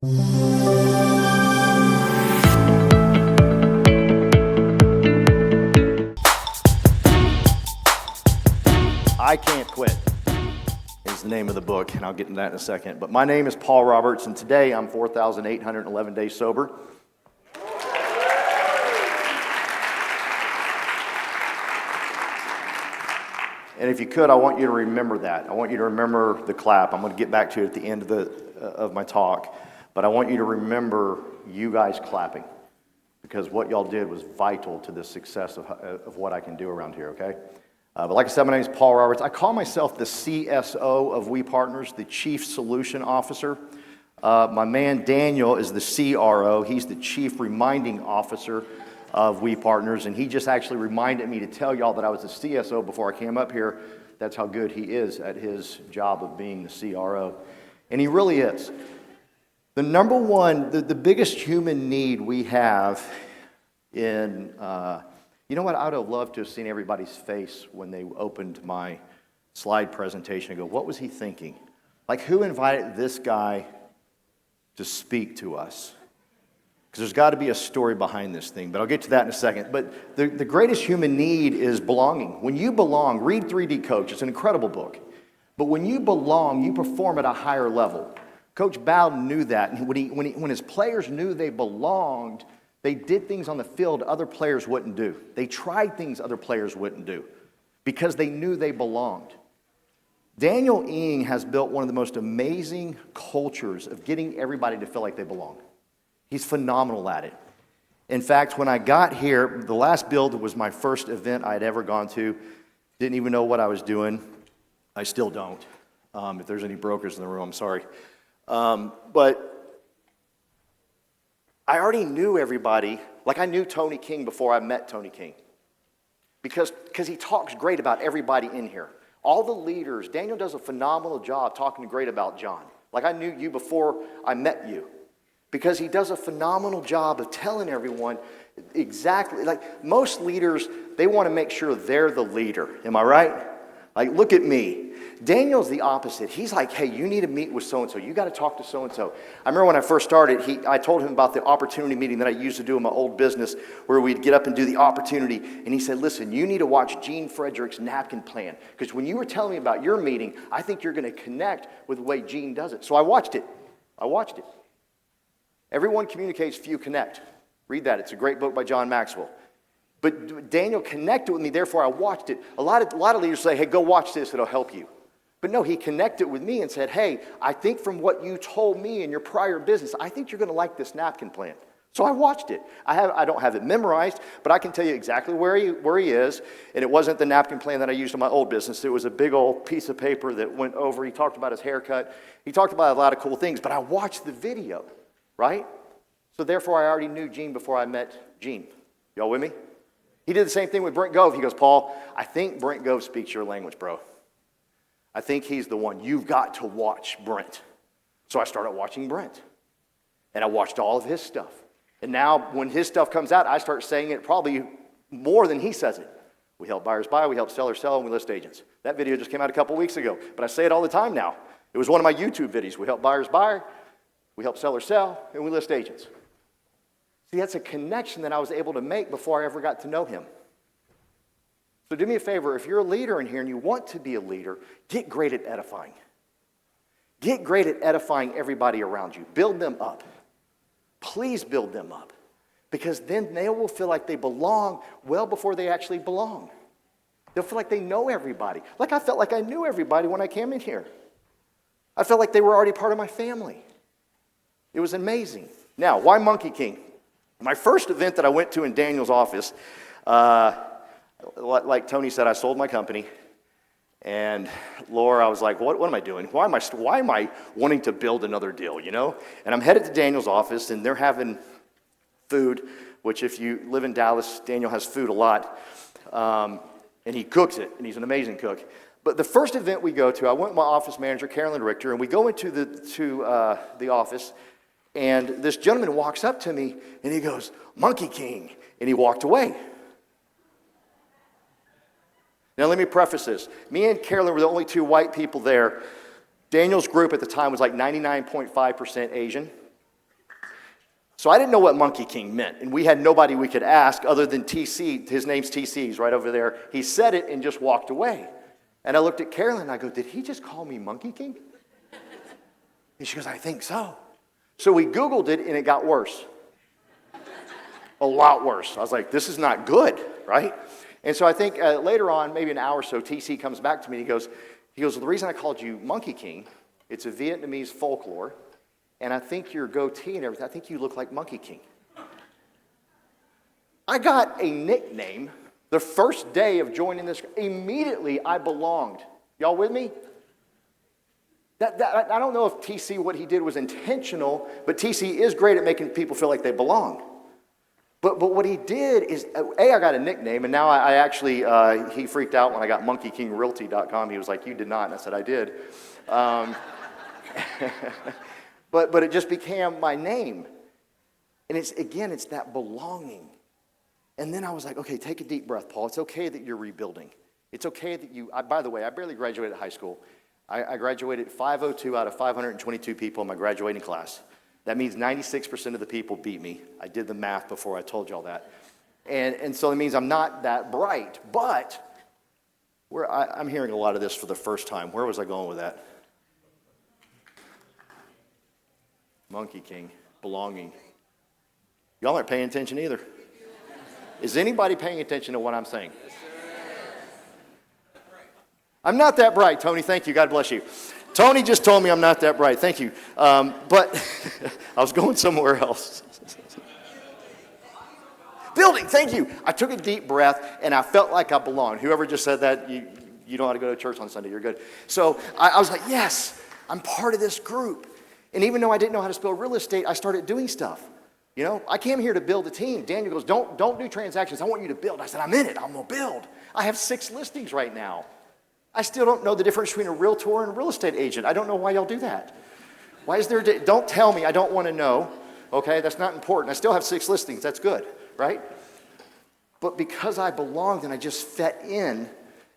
I Can't Quit is the name of the book, and I'll get into that in a second. But my name is Paul Roberts, and today I'm 4,811 days sober. And if you could, I want you to remember that. I want you to remember the clap. I'm going to get back to it at the end of my talk. But I want you to remember you guys clapping, because what y'all did was vital to the success of what I can do around here, okay? But like I said, my name is Paul Roberts. I call myself the CSO of We Partners, the Chief Solution Officer. My man Daniel is the CRO. He's the Chief Reminding Officer of We Partners, and he just actually reminded me to tell y'all that I was the CSO before I came up here. That's how good he is at his job of being the CRO. And he really is. The number one, the biggest human need we have in... you know what? I would have loved to have seen everybody's face when they opened my slide presentation and go, what was he thinking? Like, who invited this guy to speak to us? Because there's got to be a story behind this thing, but I'll get to that in a second. But the greatest human need is belonging. When you belong, read 3D Coach. It's an incredible book. But when you belong, you perform at a higher level. Coach Bowden knew that. And when his players knew they belonged, they did things on the field other players wouldn't do. They tried things other players wouldn't do because they knew they belonged. Daniel Ng has built one of the most amazing cultures of getting everybody to feel like they belong. He's phenomenal at it. In fact, when I got here, the last build was my first event I'd ever gone to. Didn't even know what I was doing. I still don't. If there's any brokers in the room, I'm sorry. But I already knew everybody, like I knew Tony King before I met Tony King. Because he talks great about everybody in here. All the leaders, Daniel does a phenomenal job talking great about John. Like I knew you before I met you. Because he does a phenomenal job of telling everyone exactly, like most leaders, they want to make sure they're the leader. Am I right? Like, look at me. Daniel's the opposite. He's like, hey, you need to meet with so-and-so. You got to talk to so-and-so. I remember when I first started, I told him about the opportunity meeting that I used to do in my old business where we'd get up and do the opportunity. And he said, listen, you need to watch Gene Frederick's napkin plan. Because when you were telling me about your meeting, I think you're going to connect with the way Gene does it. So I watched it. Everyone communicates, few connect. Read that. It's a great book by John Maxwell. But Daniel connected with me, therefore I watched it. A lot of leaders say, hey, go watch this, it'll help you. But no, he connected with me and said, hey, I think from what you told me in your prior business, I think you're going to like this napkin plan. So I watched it. I don't have it memorized, but I can tell you exactly where he is. And it wasn't the napkin plan that I used in my old business. It was a big old piece of paper that went over. He talked about his haircut. He talked about a lot of cool things, but I watched the video, right? So therefore, I already knew Gene before I met Gene. Y'all with me? He did the same thing with Brent Gove. He goes, Paul, I think Brent Gove speaks your language, bro. I think he's the one. You've got to watch Brent. So I started watching Brent. And I watched all of his stuff. And now when his stuff comes out, I start saying it probably more than he says it. We help buyers buy, we help sellers sell, and we list agents. That video just came out a couple weeks ago. But I say it all the time now. It was one of my YouTube videos. We help buyers buy, we help sellers sell, and we list agents. See, that's a connection that I was able to make before I ever got to know him. So do me a favor, if you're a leader in here and you want to be a leader, get great at edifying. Get great at edifying everybody around you. Build them up. Please build them up. Because then they will feel like they belong well before they actually belong. They'll feel like they know everybody. Like I felt like I knew everybody when I came in here. I felt like they were already part of my family. It was amazing. Now, why Monkey King? My first event that I went to in Daniel's office, like Tony said, I sold my company. And Laura, I was like, what am I doing? Why am I wanting to build another deal, you know? And I'm headed to Daniel's office, and they're having food, which if you live in Dallas, Daniel has food a lot. And he cooks it, and he's an amazing cook. But the first event we go to, I went with my office manager, Carolyn Richter, and we go into the office, and this gentleman walks up to me, and he goes, Monkey King, and he walked away. Now, let me preface this. Me and Carolyn were the only two white people there. Daniel's group at the time was like 99.5% Asian. So I didn't know what Monkey King meant, and we had nobody we could ask other than TC. His name's TC. He's right over there. He said it and just walked away. And I looked at Carolyn, and I go, did he just call me Monkey King? And she goes, I think so. So we Googled it, and it got worse. A lot worse. I was like, this is not good, right? And so I think later on, maybe an hour or so, TC comes back to me, and he goes, well, the reason I called you Monkey King, it's a Vietnamese folklore, and I think your goatee and everything, I think you look like Monkey King. I got a nickname the first day of joining this. Immediately, I belonged. Y'all with me? I don't know if TC, what he did was intentional, but TC is great at making people feel like they belong. But what he did is, I got a nickname, and now I actually, he freaked out when I got monkeykingroyalty.com. He was like, you did not, and I said, I did. But it just became my name. And it's that belonging. And then I was like, okay, take a deep breath, Paul. It's okay that you're rebuilding. It's okay that by the way, I barely graduated high school. I graduated 502 out of 522 people in my graduating class. That means 96% of the people beat me. I did the math before I told y'all that. And so it means I'm not that bright. But I'm hearing a lot of this for the first time. Where was I going with that? Monkey King, belonging. Y'all aren't paying attention either. Is anybody paying attention to what I'm saying? I'm not that bright, Tony. Thank you. God bless you. Tony just told me I'm not that bright. Thank you. But I was going somewhere else. Building, thank you. I took a deep breath, and I felt like I belonged. Whoever just said that, you don't have to go to church on Sunday. You're good. So I was like, yes, I'm part of this group. And even though I didn't know how to spell real estate, I started doing stuff. You know, I came here to build a team. Daniel goes, don't do transactions. I want you to build. I said, I'm in it. I'm going to build. I have 6 listings right now. I still don't know the difference between a realtor and a real estate agent. I don't know why y'all do that. Why is there, don't tell me. I don't want to know. Okay, that's not important. I still have 6 listings. That's good, right? But because I belonged and I just fit in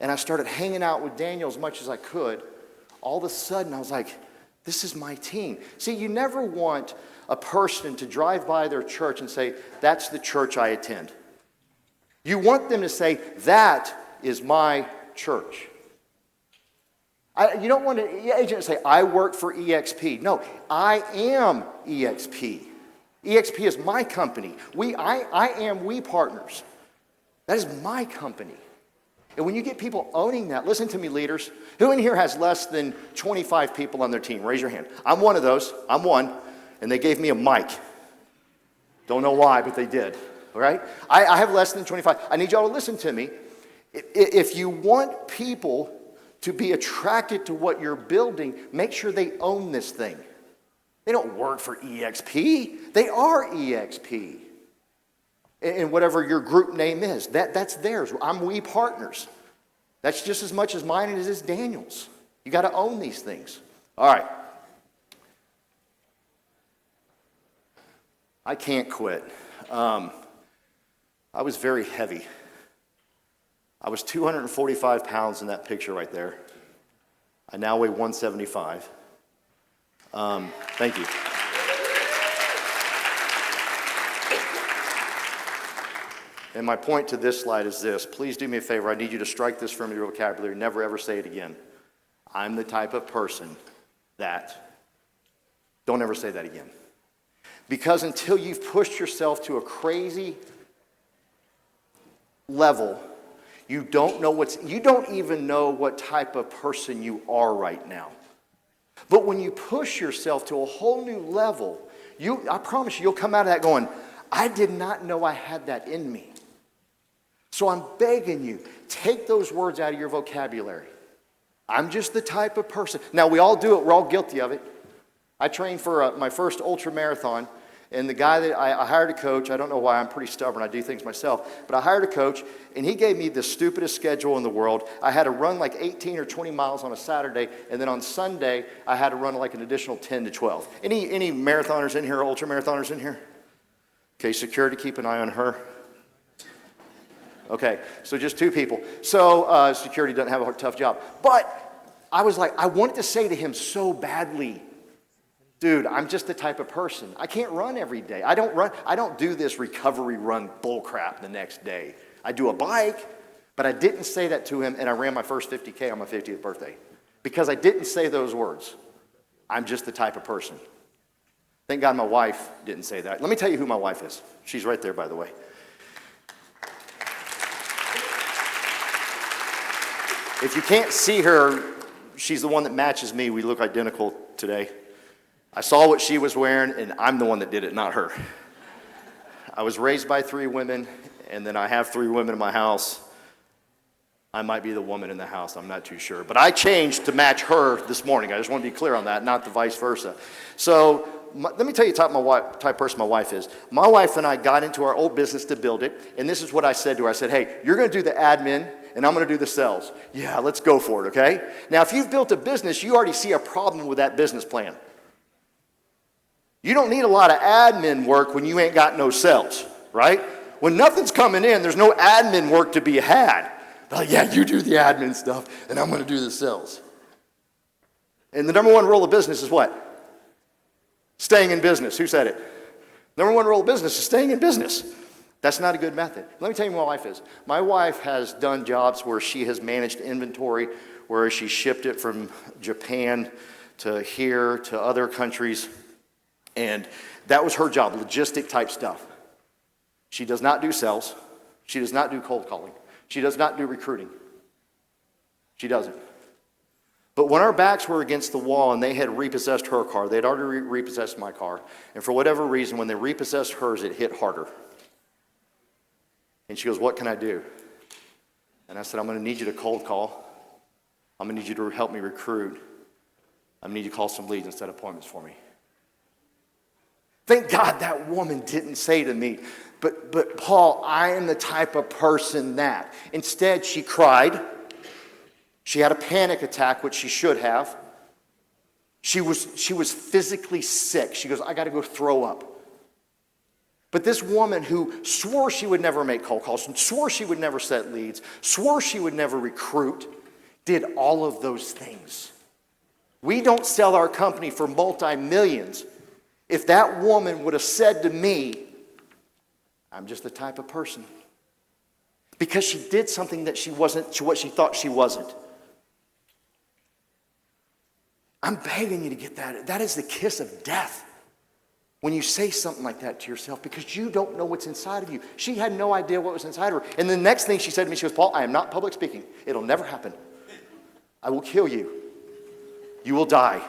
and I started hanging out with Daniel as much as I could, all of a sudden I was like, this is my team. See, you never want a person to drive by their church and say, that's the church I attend. You want them to say, that is my church. You don't want an agent to say, I work for EXP. No, I am EXP. EXP is my company. I am We Partners. That is my company. And when you get people owning that, listen to me, leaders. Who in here has less than 25 people on their team? Raise your hand. I'm one of those. I'm one. And they gave me a mic. Don't know why, but they did. All right? I have less than 25. I need y'all to listen to me. If you want people to be attracted to what you're building, make sure they own this thing. They don't work for EXP. They are EXP. And whatever your group name is, that's theirs. I'm We Partners. That's just as much as mine as is Daniel's. You got to own these things. All right. I can't quit. I was very heavy. I was 245 pounds in that picture right there. I now weigh 175. Thank you. And my point to this slide is this. Please do me a favor. I need you to strike this from your vocabulary. Never, ever say it again. I'm the type of person that... Don't ever say that again. Because until you've pushed yourself to a crazy level, you don't even know what type of person you are right now. But when you push yourself to a whole new level, I promise you'll come out of that going, I did not know I had that in me. So I'm begging you, take those words out of your vocabulary. I'm just the type of person. Now, we all do it. We're all guilty of it. I trained for my first ultra marathon, and the guy that I hired a coach. I don't know why, I'm pretty stubborn. I do things myself. But I hired a coach, and he gave me the stupidest schedule in the world. I had to run like 18 or 20 miles on a Saturday, and then on Sunday, I had to run like an additional 10 to 12. Any marathoners in here, ultra marathoners in here? Okay, security, keep an eye on her. Okay, so just 2 people. So security doesn't have a tough job. But I was like, I wanted to say to him so badly, Dude, I'm just the type of person. I can't run every day. I don't do this recovery run bull crap the next day. I do a bike, but I didn't say that to him, and I ran my first 50K on my 50th birthday because I didn't say those words. I'm just the type of person. Thank God my wife didn't say that. Let me tell you who my wife is. She's right there, by the way. If you can't see her, she's the one that matches me. We look identical today. I saw what she was wearing, and I'm the one that did it, not her. I was raised by 3 women, and then I have 3 women in my house. I might be the woman in the house, I'm not too sure. But I changed to match her this morning. I just want to be clear on that, not the vice versa. So let me tell you the type of person my wife is. My wife and I got into our old business to build it, and this is what I said to her. I said, hey, you're going to do the admin, and I'm going to do the sales. Yeah, let's go for it, okay? Now, if you've built a business, you already see a problem with that business plan. You don't need a lot of admin work when you ain't got no sales, right? When nothing's coming in, there's no admin work to be had. They're like, yeah, you do the admin stuff, and I'm going to do the sales. And the number one rule of business is what? Staying in business. Who said it? Number one rule of business is staying in business. That's not a good method. Let me tell you who my wife is. My wife has done jobs where she has managed inventory, where she shipped it from Japan to here to other countries. And that was her job, logistic type stuff. She does not do sales. She does not do cold calling. She does not do recruiting. She doesn't. But when our backs were against the wall and they had repossessed her car, they had already repossessed my car, and for whatever reason, when they repossessed hers, it hit harder. And she goes, what can I do? And I said, I'm going to need you to cold call. I'm going to need you to help me recruit. I'm going to need you to call some leads and set appointments for me. Thank God that woman didn't say to me, but Paul, I am the type of person that. Instead, she cried. She had a panic attack, which she should have. She was physically sick. She goes, I got to go throw up. But this woman who swore she would never make cold calls, swore she would never set leads, swore she would never recruit, did all of those things. We don't sell our company for multi-millions. If that woman would have said to me, I'm just the type of person. Because she did something that she wasn't, what she thought she wasn't. I'm begging you to get that. That is the kiss of death. When you say something like that to yourself, because you don't know what's inside of you. She had no idea what was inside of her. And the next thing she said to me, she goes, Paul, I am not public speaking. It'll never happen. I will kill you. You will die.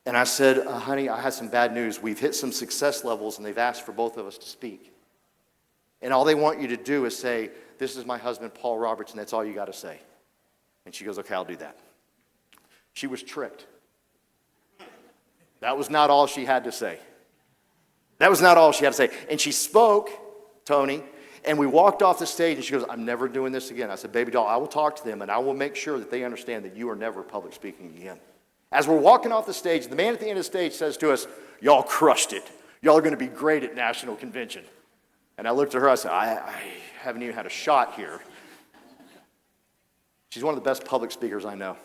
And I said, honey, I had some bad news. We've hit some success levels, and they've asked for both of us to speak. And all they want you to do is say, this is my husband, Paul Roberts, and that's all you got to say. And she goes, okay, I'll do that. She was tricked. That was not all she had to say. That was not all she had to say. And she spoke, Tony, and we walked off the stage, and she goes, I'm never doing this again. I said, baby doll, I will talk to them, and I will make sure that they understand that you are never public speaking again. As we're walking off the stage, the man at the end of the stage says to us, y'all crushed it. Y'all are going to be great at National Convention. And I looked at her, I said, I haven't even had a shot here. She's one of the best public speakers I know.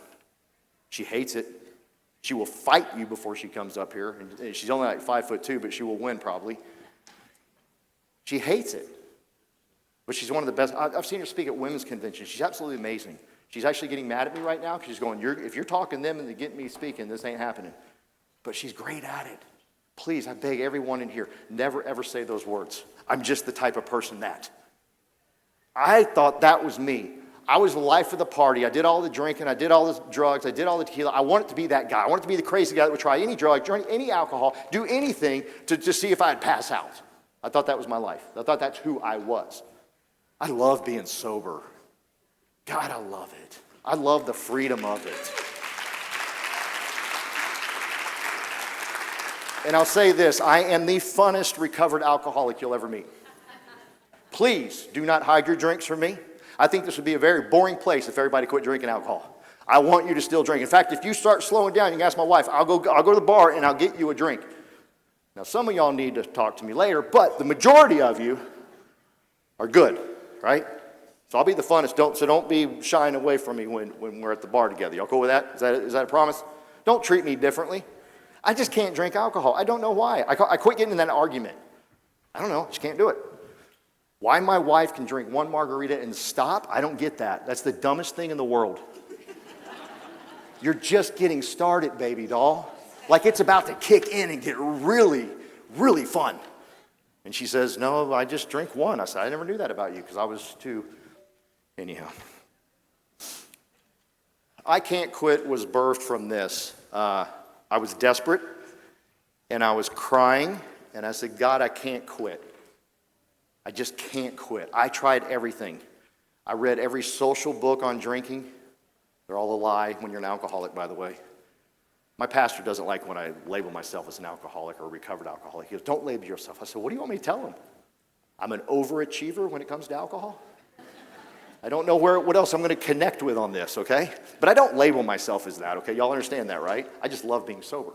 She hates it. She will fight you before she comes up here. And she's only like 5'2", but she will win probably. She hates it. But she's one of the best. I've seen her speak at women's conventions. She's absolutely amazing. She's actually getting mad at me right now because she's going, if you're talking them and they get me speaking, this ain't happening. But she's great at it. Please, I beg everyone in here, never ever say those words. I'm just the type of person that. I thought that was me. I was the life of the party. I did all the drinking. I did all the drugs. I did all the tequila. I wanted to be that guy. I wanted to be the crazy guy that would try any drug, drink any alcohol, do anything to see if I'd pass out. I thought that was my life. I thought that's who I was. I love being sober. God, I love it. I love the freedom of it. And I'll say this, I am the funnest recovered alcoholic you'll ever meet. Please do not hide your drinks from me. I think this would be a very boring place if everybody quit drinking alcohol. I want you to still drink. In fact, if you start slowing down, you can ask my wife, I'll go to the bar and I'll get you a drink. Now, some of y'all need to talk to me later, but the majority of you are good, right? So I'll be the funnest. Don't be shying away from me when we're at the bar together. Y'all cool with that? Is that a promise? Don't treat me differently. I just can't drink alcohol. I don't know why. I quit getting in that argument. I don't know, just can't do it. Why my wife can drink one margarita and stop, I don't get that. That's the dumbest thing in the world. You're just getting started, baby doll. Like it's about to kick in and get really, really fun. And she says, no, I just drink one. I said, I never knew that about you because I was too, anyhow. I Can't Quit was birthed from this. I was desperate and I was crying and I said, God, I can't quit. I just can't quit. I tried everything. I read every social book on drinking. They're all a lie when you're an alcoholic, by the way. My pastor doesn't like when I label myself as an alcoholic or a recovered alcoholic. He goes, don't label yourself. I said, what do you want me to tell him? I'm an overachiever when it comes to alcohol? I don't know what else I'm going to connect with on this, okay? But I don't label myself as that, okay? Y'all understand that, right? I just love being sober.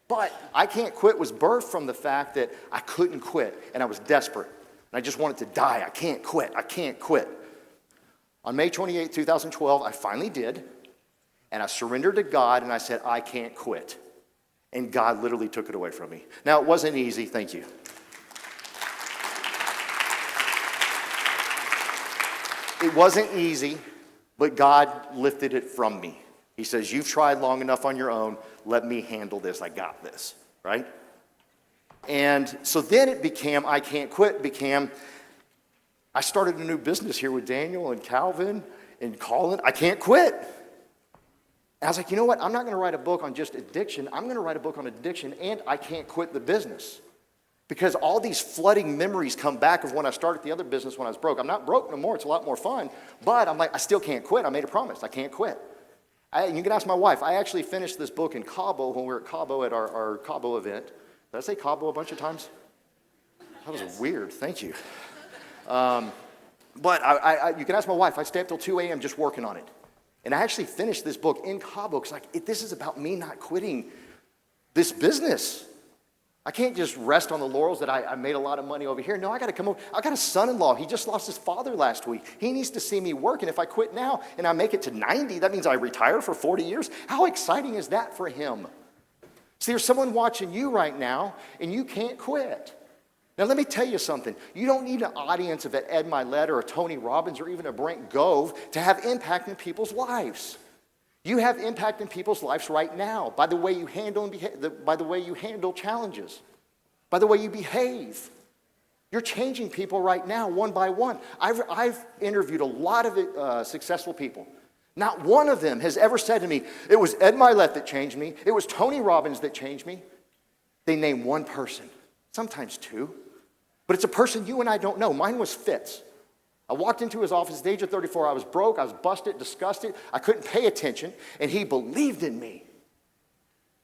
But I Can't Quit was birthed from the fact that I couldn't quit, and I was desperate. And I just wanted to die. I can't quit. I can't quit. On May 28, 2012, I finally did. And I surrendered to God, and I said, I can't quit. And God literally took it away from me. Now, it wasn't easy. Thank you. It wasn't easy, but God lifted it from me. He says, you've tried long enough on your own. Let me handle this. I got this, right? And so then it became, I Can't Quit, I started a new business here with Daniel and Calvin and Colin. I can't quit. And I was like, you know what? I'm not going to write a book on just addiction. I'm going to write a book on addiction, and I can't quit the business. Because all these flooding memories come back of when I started the other business when I was broke. I'm not broke no more. It's a lot more fun. But I'm like, I still can't quit. I made a promise. I can't quit. You can ask my wife. I actually finished this book in Cabo when we were at Cabo at our Cabo event. Did I say Cabo a bunch of times? That was weird. Thank you. But you can ask my wife. I stay up till 2 a.m. just working on it. And I actually finished this book in Cabo because this is about me not quitting this business. I can't just rest on the laurels that I made a lot of money over here. No, I got to come over. I got a son-in-law. He just lost his father last week. He needs to see me work. And if I quit now and I make it to 90, that means I retire for 40 years. How exciting is that for him? See, there's someone watching you right now, and you can't quit. Now, let me tell you something. You don't need an audience of an Ed Milet or a Tony Robbins or even a Brent Gove to have impact in people's lives. You have impact in people's lives right now by the way you handle by the way you handle challenges, by the way you behave. You're changing people right now, one by one. I've interviewed a lot of successful people. Not one of them has ever said to me, it was Ed Milet that changed me. It was Tony Robbins that changed me. They name one person, sometimes two. But it's a person you and I don't know. Mine was Fitz. I walked into his office at the age of 34. I was broke. I was busted, disgusted. I couldn't pay attention. And he believed in me.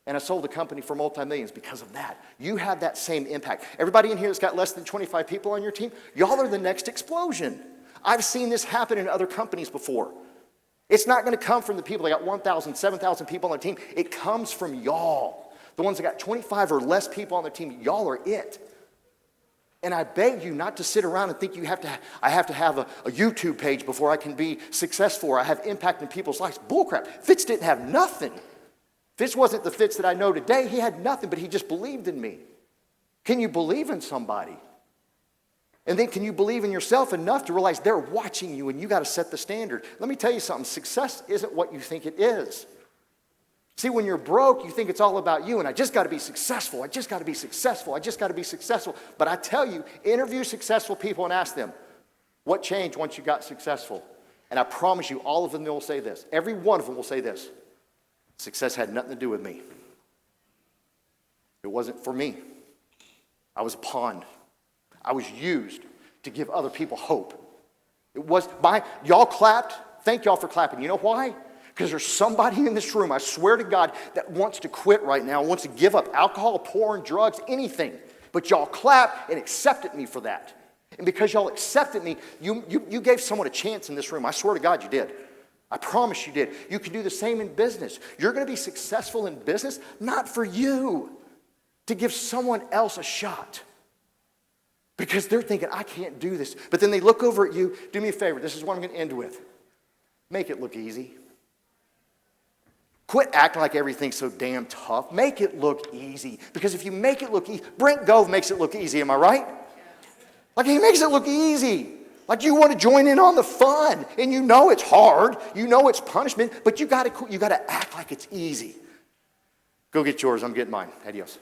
And I sold the company for multi-millions because of that. You have that same impact. Everybody in here that's got less than 25 people on your team, y'all are the next explosion. I've seen this happen in other companies before. It's not going to come from the people that got 1,000, 7,000 people on their team. It comes from y'all. The ones that got 25 or less people on their team, y'all are it. And I beg you not to sit around and think I have to have a YouTube page before I can be successful or I have impact in people's lives. Bullcrap. Fitz didn't have nothing. Fitz wasn't the Fitz that I know today. He had nothing, but he just believed in me. Can you believe in somebody? And then can you believe in yourself enough to realize they're watching you and you got to set the standard? Let me tell you something. Success isn't what you think it is. See, when you're broke, you think it's all about you, and I just got to be successful. I just got to be successful. I just got to be successful. But I tell you, interview successful people and ask them, what changed once you got successful? And I promise you, all of them will say this. Every one of them will say this. Success had nothing to do with me. It wasn't for me. I was a pawn. I was used to give other people hope. It was y'all clapped. Thank y'all for clapping. You know why? Because there's somebody in this room, I swear to God, that wants to quit right now, wants to give up alcohol, porn, drugs, anything. But y'all clapped and accepted me for that. And because y'all accepted me, you gave someone a chance in this room. I swear to God you did. I promise you did. You can do the same in business. You're going to be successful in business, not for you, to give someone else a shot. Because they're thinking, I can't do this. But then they look over at you. Do me a favor. This is what I'm going to end with. Make it look easy. Quit acting like everything's so damn tough. Make it look easy. Because if you make it look easy, Brent Gove makes it look easy, am I right? Like he makes it look easy. Like you want to join in on the fun. And you know it's hard. You know it's punishment. But you got to act like it's easy. Go get yours. I'm getting mine. Adios.